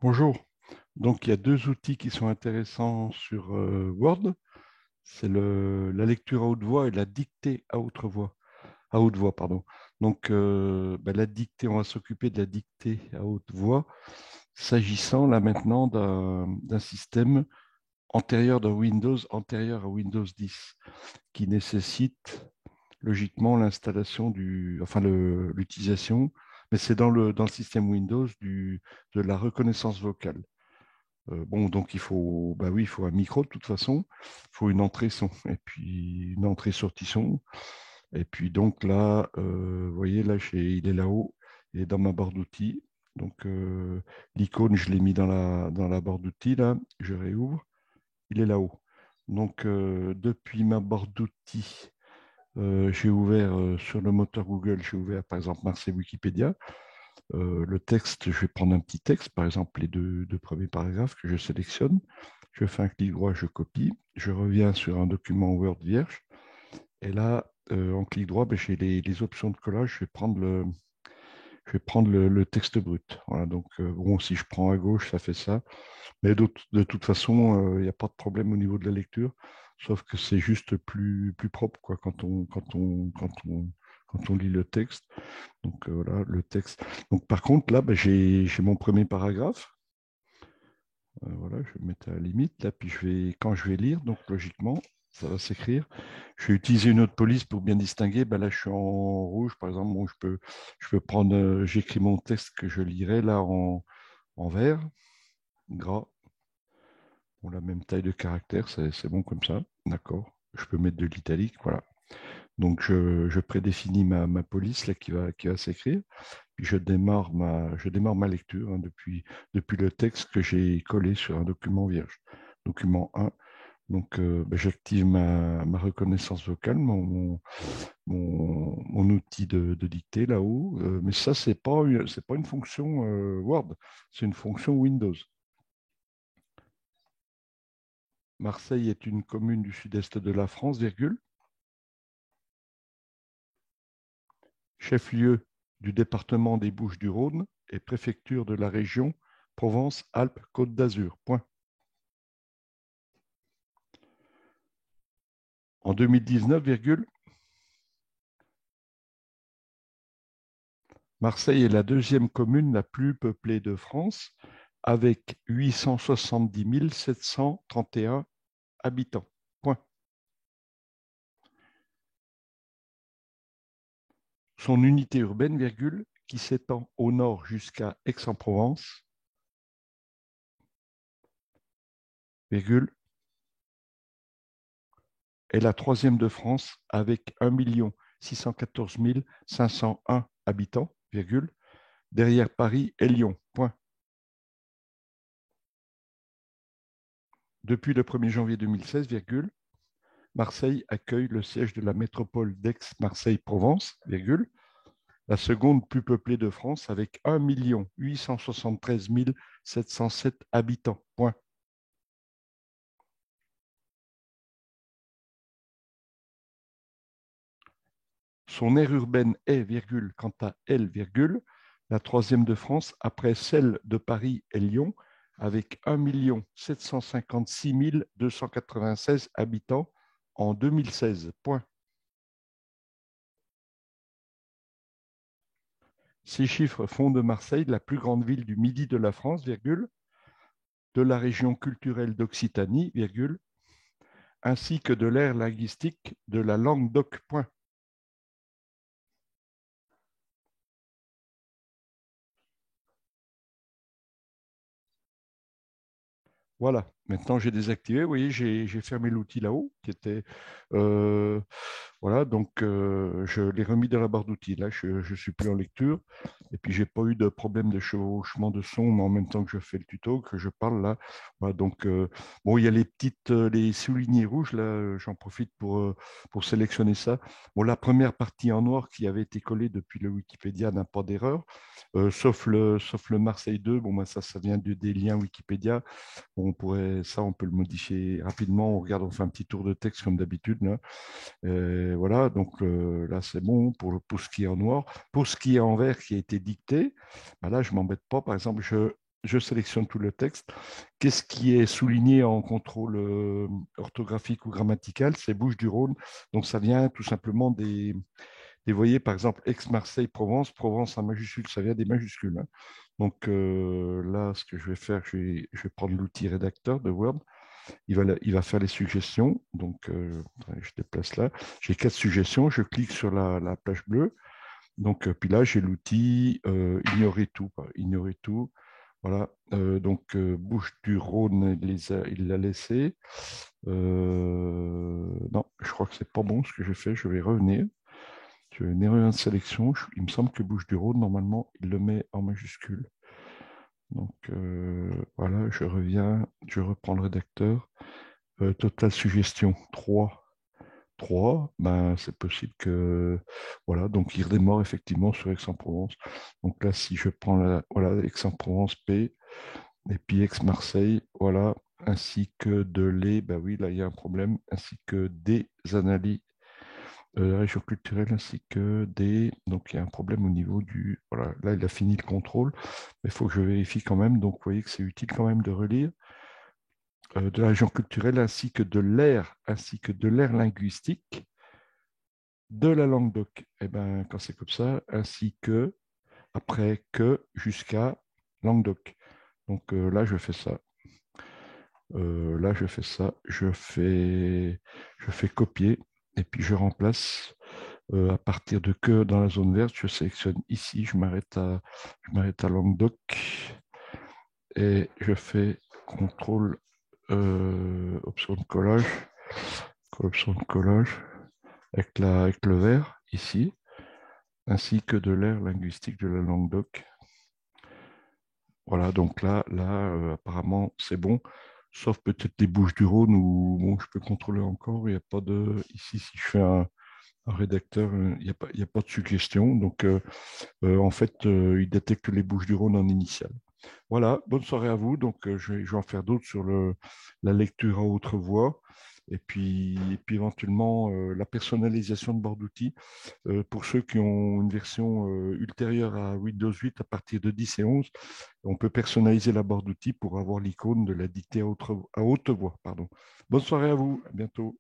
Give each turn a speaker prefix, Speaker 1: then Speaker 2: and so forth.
Speaker 1: Bonjour. Donc, il y a deux outils qui sont intéressants sur Word. C'est la lecture à haute voix et la dictée à haute voix, pardon. Donc, la dictée, on va s'occuper de la dictée à haute voix, s'agissant là maintenant d'un système antérieur à Windows 10, qui nécessite logiquement l'installation l'utilisation, mais c'est dans le système Windows de la reconnaissance vocale. Bon, donc il faut un micro de toute façon, il faut une entrée son, et puis une entrée sortie son. Et puis donc là, vous voyez, il est là-haut, il est dans ma barre d'outils. Donc l'icône, je l'ai mis dans la barre d'outils, là, je réouvre, il est là-haut. Donc depuis ma barre d'outils, j'ai ouvert sur le moteur Google, j'ai ouvert par exemple Marseille Wikipédia. Le texte, je vais prendre un petit texte, par exemple les deux premiers paragraphes que je sélectionne. Je fais un clic droit, je copie. Je reviens sur un document Word vierge. Et là, en clic droit, j'ai les options de collage. Je vais prendre le texte brut. Voilà, donc, bon, si je prends à gauche, ça fait ça. Mais de toute façon, il n'y a pas de problème au niveau de la lecture, sauf que c'est juste plus propre quoi, quand on lit le texte. Donc voilà, le texte. Donc par contre, là, j'ai mon premier paragraphe. Voilà, je vais mettre à la limite. Là, puis quand je vais lire, donc logiquement, ça va s'écrire. Je vais utiliser une autre police pour bien distinguer. Ben là, je suis en rouge, par exemple. Bon, je peux prendre, j'écris mon texte que je lirai là en vert, gras. Bon, la même taille de caractère, c'est bon comme ça. D'accord. Je peux mettre de l'italique, voilà. Donc, je prédéfinis ma police là, qui va s'écrire. Puis je démarre ma lecture hein, depuis le texte que j'ai collé sur un document vierge. Document 1. Donc, j'active ma reconnaissance vocale, mon outil de dictée là-haut. Mais ça, c'est pas une fonction Word, c'est une fonction Windows. Marseille est une commune du sud-est de la France, virgule, chef-lieu du département des Bouches-du-Rhône et préfecture de la région Provence-Alpes-Côte d'Azur. Point. En 2019, virgule, Marseille est la deuxième commune la plus peuplée de France avec 870 731 habitants. Point. Son unité urbaine, virgule, qui s'étend au nord jusqu'à Aix-en-Provence, virgule, est la troisième de France avec 1 614 501 habitants, virgule, derrière Paris et Lyon. Point. Depuis le 1er janvier 2016, virgule, Marseille accueille le siège de la métropole d'Aix-Marseille-Provence, virgule, la seconde plus peuplée de France avec 1 873 707 habitants. Point. Son aire urbaine est, virgule, quant à elle, virgule, la troisième de France après celle de Paris et Lyon avec 1 756 296 habitants en 2016. Point. Ces chiffres font de Marseille la plus grande ville du midi de la France, virgule, de la région culturelle d'Occitanie, virgule, ainsi que de l'aire linguistique de la langue d'Oc. Voilà, maintenant j'ai désactivé. Vous voyez, j'ai fermé l'outil là-haut qui était. euh, voilà, donc je l'ai remis dans la barre d'outils. Là, je ne suis plus en lecture. Et puis, j'ai pas eu de problème de chevauchement de son mais en même temps que je fais le tuto, que je parle là. Voilà, donc, bon, il y a les soulignés rouges là. J'en profite pour sélectionner ça. Bon, la première partie en noir qui avait été collée depuis le Wikipédia n'a pas d'erreur, sauf le Marseille 2. Bon, ben, ça vient des liens Wikipédia. Bon, on peut le modifier rapidement. On regarde, on fait un petit tour de texte comme d'habitude, là. Voilà, donc là, c'est bon pour ce qui est en noir. Pour ce qui est en vert qui a été dicté, ben là, je ne m'embête pas. Par exemple, je sélectionne tout le texte. Qu'est-ce qui est souligné en contrôle orthographique ou grammatical? C'est Bouches-du-Rhône. Donc, ça vient tout simplement vous voyez, par exemple, Aix-Marseille, Provence, Provence en majuscule, ça vient des majuscules, hein. Donc là, ce que je vais faire, je vais prendre l'outil rédacteur de Word. Il va faire les suggestions. Donc, je déplace là. J'ai 4 suggestions. Je clique sur la plage bleue. Donc, puis là, j'ai l'outil ignorer tout. Ignorer tout. Voilà. Donc, Bouches-du-Rhône, il l'a laissé. Non, je crois que c'est pas bon ce que j'ai fait. Je vais revenir. Je vais venir en sélection. Il me semble que Bouches-du-Rhône, normalement, il le met en majuscule. Donc, voilà, je reviens. Je reprends le rédacteur. Total suggestion 3. 3, ben, c'est possible que. Voilà, donc il redémarre effectivement sur Aix-en-Provence. Donc là, si je prends voilà, Aix-en-Provence P, et puis Aix-Marseille, voilà, ainsi que de les, ben oui, là, il y a un problème, ainsi que des analyses de la région culturelle, ainsi que des. Donc il y a un problème au niveau du. Voilà, là, il a fini le contrôle, mais il faut que je vérifie quand même. Donc vous voyez que c'est utile quand même de relire de la région culturelle, ainsi que de l'ère linguistique de la langue doc. Et ben, quand c'est comme ça, ainsi que, après que, jusqu'à langue doc. Donc là, je fais ça. Là, je fais ça. Je fais copier et puis je remplace à partir de que dans la zone verte. Je sélectionne ici, je m'arrête à langue doc et je fais contrôle option de collage, option de collage avec le vert ici, ainsi que de l'ère linguistique de la langue doc. Voilà, donc apparemment, c'est bon, sauf peut-être les Bouches-du-Rhône où bon, je peux contrôler encore. Il n'y a pas de. Ici, si je fais un rédacteur, il y a pas de suggestion. Donc, en fait, il détecte les Bouches-du-Rhône en initial. Voilà, bonne soirée à vous. Donc, je vais en faire d'autres sur la lecture à haute voix. Et puis éventuellement, la personnalisation de bord d'outils. Pour ceux qui ont une version ultérieure à Windows 8 à partir de 10 et 11, on peut personnaliser la barre d'outils pour avoir l'icône de la dictée à haute voix. Pardon. Bonne soirée à vous, à bientôt.